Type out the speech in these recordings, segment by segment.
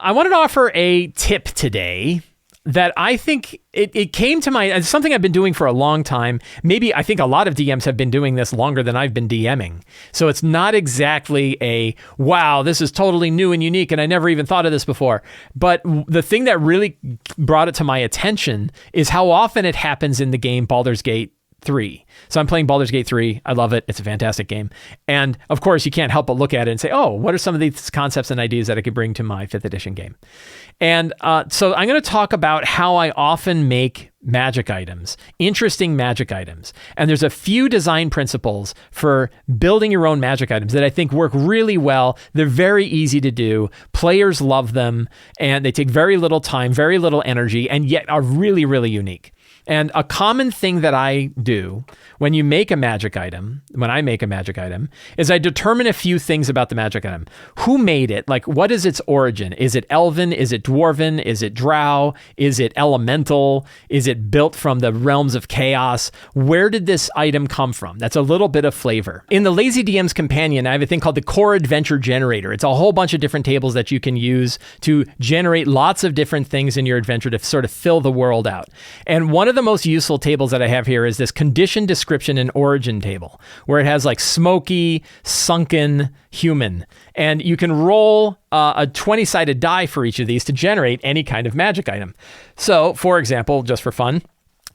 I wanted to offer a tip today that I think it came to mind. It's something I've been doing for a long time. Maybe I think a lot of DMs have been doing this longer than I've been DMing. So it's not exactly a, wow, this is totally new and unique and I never even thought of this before. But the thing that really brought it to my attention is how often it happens in the game Baldur's Gate 3. So I'm playing Baldur's Gate 3. I love it. It's a fantastic game. And of course, you can't help but look at it and say, oh, what are some of these concepts and ideas that I could bring to my 5th edition game? And so I'm going to talk about how I often make magic items, interesting magic items. And there's a few design principles for building your own magic items that I think work really well. They're very easy to do. Players love them, and they take very little time, very little energy, and yet are really, really unique. And a common thing that I do when I make a magic item, is I determine a few things about the magic item. Who made it? Like, what is its origin? Is it elven? Is it dwarven? Is it drow? Is it elemental? Is it built from the realms of chaos? Where did this item come from? That's a little bit of flavor. In the Lazy DM's Companion, I have a thing called the Core Adventure Generator. It's a whole bunch of different tables that you can use to generate lots of different things in your adventure to sort of fill the world out. And one of the most useful tables that I have here is this condition, description, and origin table, where it has like smoky, sunken, human. And you can roll a 20-sided die for each of these to generate any kind of magic item. So, for example, just for fun,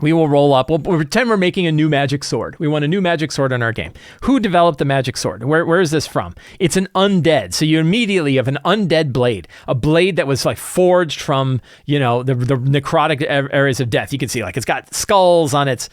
we will roll up. We'll pretend we're making a new magic sword. We want a new magic sword in our game. Who developed the magic sword? Where is this from? It's an undead. So you immediately have an undead blade, a blade that was like forged from, the necrotic areas of death. You can see like it's got skulls on its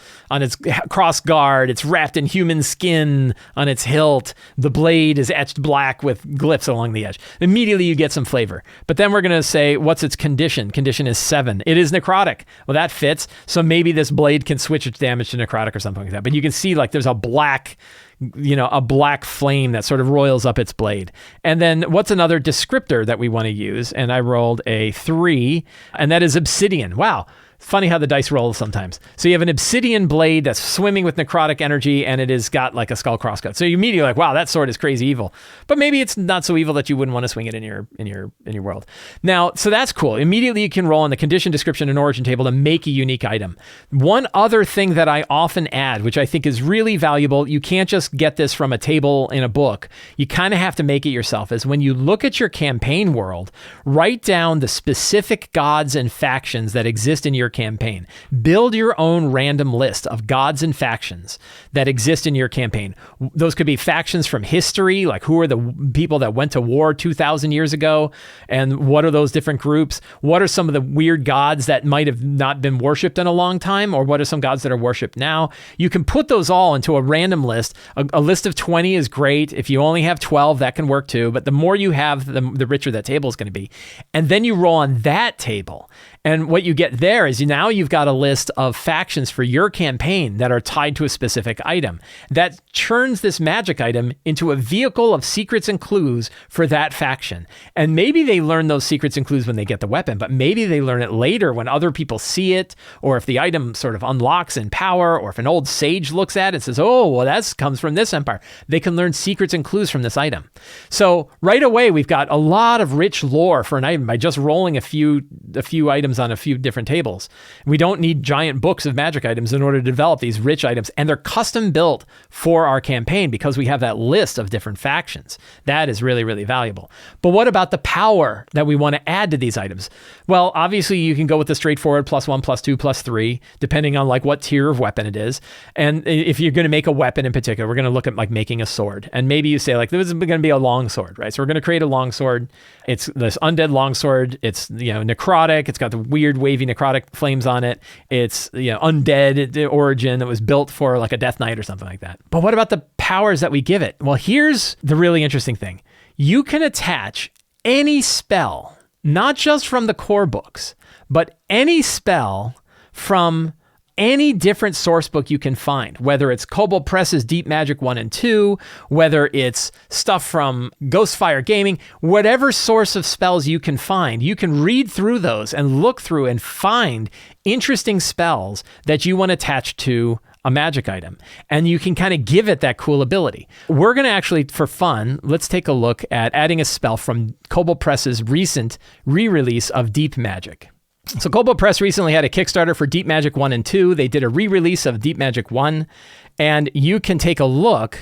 cross guard. It's wrapped in human skin on its hilt. The blade is etched black with glyphs along the edge. Immediately you get some flavor. But then we're going to say, what's its condition? Condition is 7. It is necrotic. Well, that fits. So maybe this blade can switch its damage to necrotic or something like that. But you can see like there's a black flame that sort of roils up its blade. And then what's another descriptor that we want to use? And I rolled a 3, and that is obsidian. Wow. Funny how the dice roll sometimes. So you have an obsidian blade that's swimming with necrotic energy, and it has got like a skull crosscut. So you immediately like, wow, that sword is crazy evil. But maybe it's not so evil that you wouldn't want to swing it in your world. Now, so that's cool. Immediately you can roll on the condition, description, and origin table to make a unique item. One other thing that I often add, which I think is really valuable, you can't just get this from a table in a book. You kind of have to make it yourself, is when you look at your campaign world, write down the specific gods and factions that exist in your campaign. Build your own random list of gods and factions that exist in your campaign. Those could be factions from history, like who are the people that went to war 2,000 years ago, and what are those different groups? What are some of the weird gods that might have not been worshipped in a long time, or what are some gods that are worshipped now? You can put those all into a random list. A list of 20 is great. If you only have 12, that can work too, but the more you have, the richer that table is going to be. And then you roll on that table. And what you get there is now you've got a list of factions for your campaign that are tied to a specific item. That turns this magic item into a vehicle of secrets and clues for that faction. And maybe they learn those secrets and clues when they get the weapon, but maybe they learn it later when other people see it, or if the item sort of unlocks in power, or if an old sage looks at it and says, oh, well, that comes from this empire. They can learn secrets and clues from this item. So right away, we've got a lot of rich lore for an item by just rolling a few items on a few different tables. We don't need giant books of magic items in order to develop these rich items, and they're custom built for our campaign because we have that list of different factions. That is really, really valuable. But what about the power that we want to add to these items? Well, obviously you can go with the straightforward +1, +2, +3, depending on like what tier of weapon it is. And if you're going to make a weapon in particular, we're going to look at like making a sword. And maybe you say like, this is going to be a long sword, right? So we're going to create a long sword. It's this undead long sword. It's, necrotic. It's got the weird wavy necrotic flames on it. It's, undead origin that was built for like a Death Knight or something like that. But what about the powers that we give it? Well, here's the really interesting thing. You can attach any spell, not just from the core books, but any spell from any different source book you can find, whether it's Kobold Press's Deep Magic 1 and 2, whether it's stuff from Ghostfire Gaming, whatever source of spells you can find, you can read through those and look through and find interesting spells that you want to attach to a magic item, and you can kind of give it that cool ability. We're going to actually, for fun, let's take a look at adding a spell from Kobold Press's recent re-release of Deep Magic. So Kobold Press recently had a Kickstarter for Deep Magic 1 and 2. They did a re-release of Deep Magic 1, and you can take a look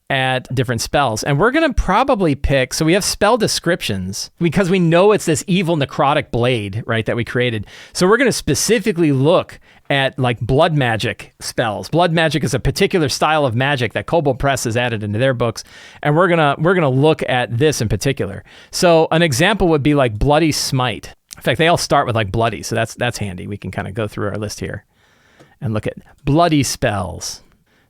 at different spells. And we're going to probably pick, so we have spell descriptions because we know it's this evil necrotic blade, right, that we created. So we're going to specifically look at like blood magic spells. Blood magic is a particular style of magic that Kobold Press has added into their books, and we're going to look at this in particular. So an example would be like Bloody Smite. In fact, they all start with like bloody, so that's handy. We can kind of go through our list here and look at bloody spells.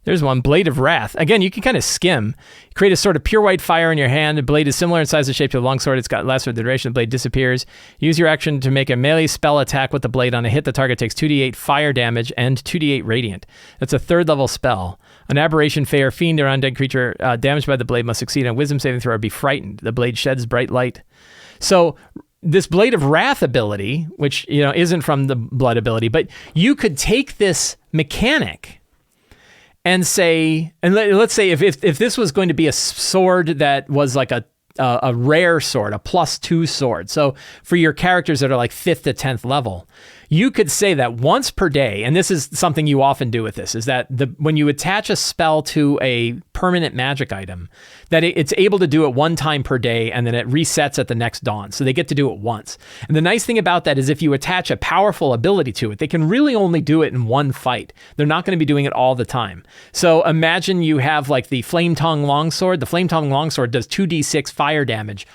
There's one, Blade of Wrath. Again, you can kind of skim. Create a sort of pure white fire in your hand. The blade is similar in size and shape to a longsword. It's got less for the duration. The blade disappears. Use your action to make a melee spell attack with the blade. On a hit, the target takes 2d8 fire damage and 2d8 radiant. That's a 3rd level spell. An aberration, fey, or fiend, or undead creature damaged by the blade must succeed on wisdom saving throw or be frightened. The blade sheds bright light. So this Blade of Wrath ability, which isn't from the blood ability, but you could take this mechanic and say, and let's say if this was going to be a sword that was like a rare sword, a +2 sword. So for your characters that are like 5th to 10th level, you could say that once per day, and this is something you often do with this, is that when you attach a spell to a permanent magic item, that it's able to do it one time per day, and then it resets at the next dawn. So they get to do it once. And the nice thing about that is if you attach a powerful ability to it, they can really only do it in one fight. They're not going to be doing it all the time. So imagine you have like the Flame Tongue Longsword. The Flame Tongue Longsword does 2d6 fire damage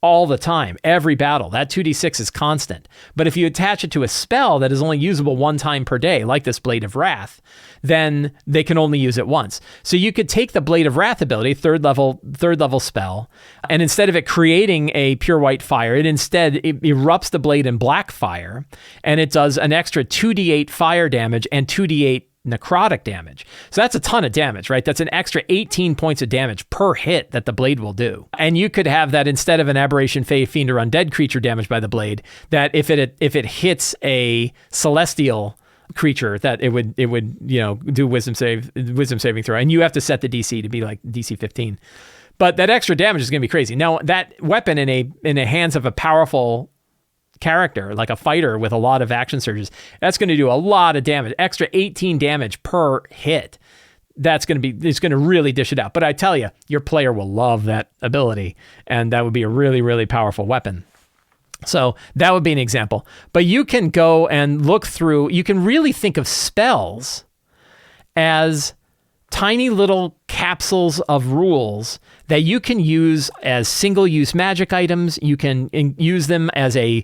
all the time, every battle. That 2d6 is constant. But if you attach it to a spell that is only usable one time per day, like this Blade of Wrath, then they can only use it once. So you could take the Blade of Wrath ability, third level spell, and instead of it creating a pure white fire, it erupts the blade in black fire, and it does an extra 2d8 fire damage and 2d8 necrotic damage. So that's a ton of damage, right? That's an extra 18 points of damage per hit that the blade will do. And you could have that instead of an aberration, fey, fiend, or undead creature damaged by the blade, that if it hits a celestial creature, that it would do wisdom saving throw, and you have to set the DC to be like DC 15. But that extra damage is going to be crazy. Now that weapon in the hands of a powerful character, like a fighter with a lot of action surges, that's going to do a lot of damage, extra 18 damage per hit. It's going to really dish it out. But I tell you, your player will love that ability, and that would be a really, really powerful weapon. So that would be an example. But you can go and look through, you can really think of spells as tiny little capsules of rules that you can use as single-use magic items. You can use them as a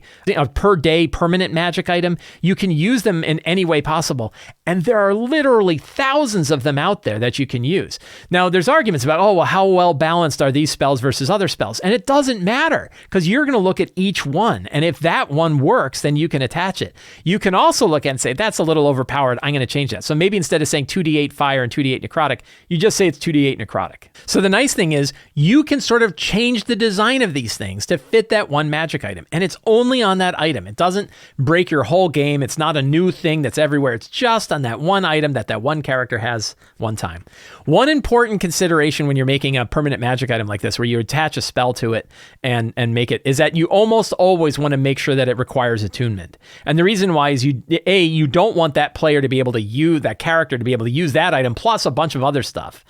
per-day permanent magic item. You can use them in any way possible. And there are literally thousands of them out there that you can use. Now, there's arguments about, how well-balanced are these spells versus other spells? And it doesn't matter, because you're going to look at each one. And if that one works, then you can attach it. You can also look at it and say, that's a little overpowered. I'm going to change that. So maybe instead of saying 2d8 fire and 2d8 necrotic, you just say it's 2d8 necrotic. So the nice thing is you can sort of change the design of these things to fit that one magic item. And it's only on that item. It doesn't break your whole game. It's not a new thing that's everywhere. It's just on that one item that one character has one time. One important consideration when you're making a permanent magic item like this, where you attach a spell to it and make it, is that you almost always want to make sure that it requires attunement. And the reason why is you don't want that player to be able to use, that character to be able to use that item plus a bunch of other stuff.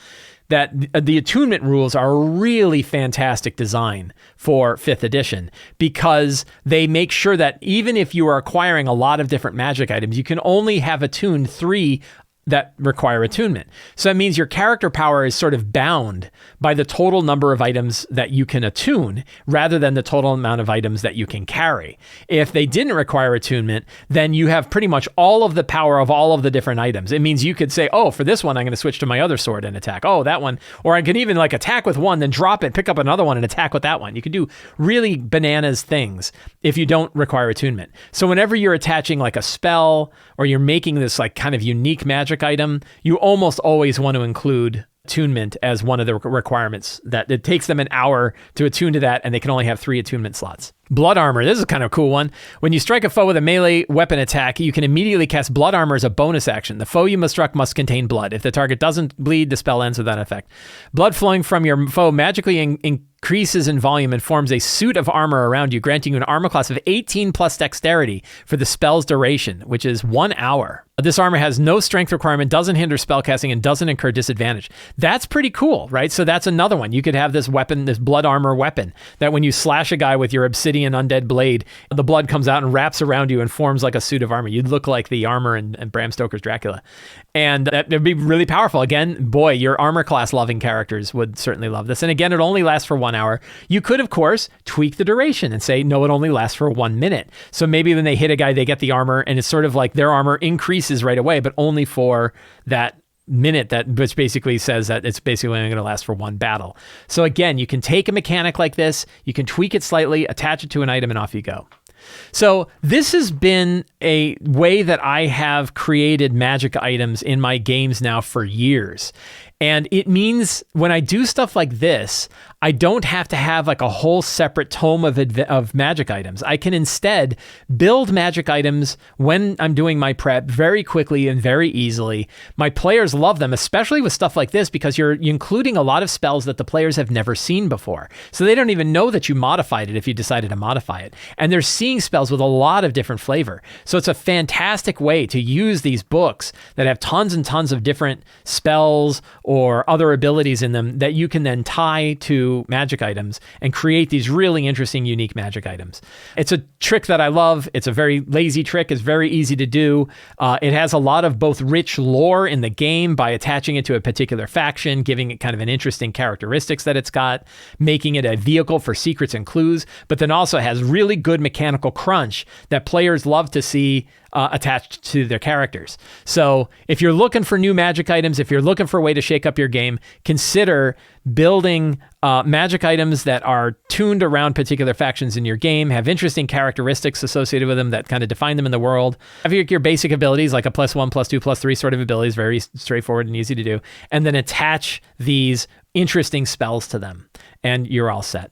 That the attunement rules are a really fantastic design for 5th edition, because they make sure that even if you are acquiring a lot of different magic items, you can only have attuned 3 that require attunement. So that means your character power is sort of bound by the total number of items that you can attune rather than the total amount of items that you can carry. If they didn't require attunement, then you have pretty much all of the power of all of the different items. It means you could say, for this one, I'm going to switch to my other sword and attack. That one. Or I can even attack with one, then drop it, pick up another one and attack with that one. You can do really bananas things if you don't require attunement. So whenever you're attaching a spell or you're making this kind of unique magic item, you almost always want to include attunement as one of the requirements, that it takes them an hour to attune to that, and they can only have 3 attunement slots. Blood armor. This is kind of a cool one. When you strike a foe with a melee weapon attack, you can immediately cast blood armor as a bonus action. The foe you must struck must contain blood. If the target doesn't bleed, the spell ends without effect. Blood flowing from your foe magically increases in volume and forms a suit of armor around you, granting you an armor class of 18 plus dexterity for the spell's duration, which is 1 hour. This armor has no strength requirement, doesn't hinder spellcasting, and doesn't incur disadvantage. That's pretty cool, right? So that's another one. You could have this weapon, this blood armor weapon, that when you slash a guy with your obsidian undead blade, the blood comes out and wraps around you and forms like a suit of armor. You'd look like the armor in Bram Stoker's Dracula. And that would be really powerful. Again, boy, your armor class loving characters would certainly love this. And again, it only lasts for 1 hour. You could, of course, tweak the duration and say, no, it only lasts for 1 minute. So maybe when they hit a guy, they get the armor, and it's sort of like their armor increases right away, but only for that minute, which basically says that it's basically only going to last for one battle. So again, you can take a mechanic like this, you can tweak it slightly, attach it to an item, and off you go. So this has been a way that I have created magic items in my games now for years. And it means when I do stuff like this, I don't have to have like a whole separate tome of magic items. I can instead build magic items when I'm doing my prep very quickly and very easily. My players love them, especially with stuff like this, because you're including a lot of spells that the players have never seen before. So they don't even know that you modified it if you decided to modify it. And they're seeing spells with a lot of different flavor. So it's a fantastic way to use these books that have tons and tons of different spells or other abilities in them that you can then tie to magic items and create these really interesting, unique magic items. It's a trick that I love. It's a very lazy trick. It's very easy to do. It has a lot of both rich lore in the game by attaching it to a particular faction, giving it kind of an interesting characteristics that it's got, making it a vehicle for secrets and clues, but then also has really good mechanical crunch that players love to see attached to their characters. So if you're looking for new magic items, if you're looking for a way to shake up your game, consider building magic items that are tuned around particular factions in your game, have interesting characteristics associated with them that kind of define them in the world. Have your basic abilities like a +1, +2, +3 sort of abilities, very straightforward and easy to do, and then attach these interesting spells to them, and you're all set.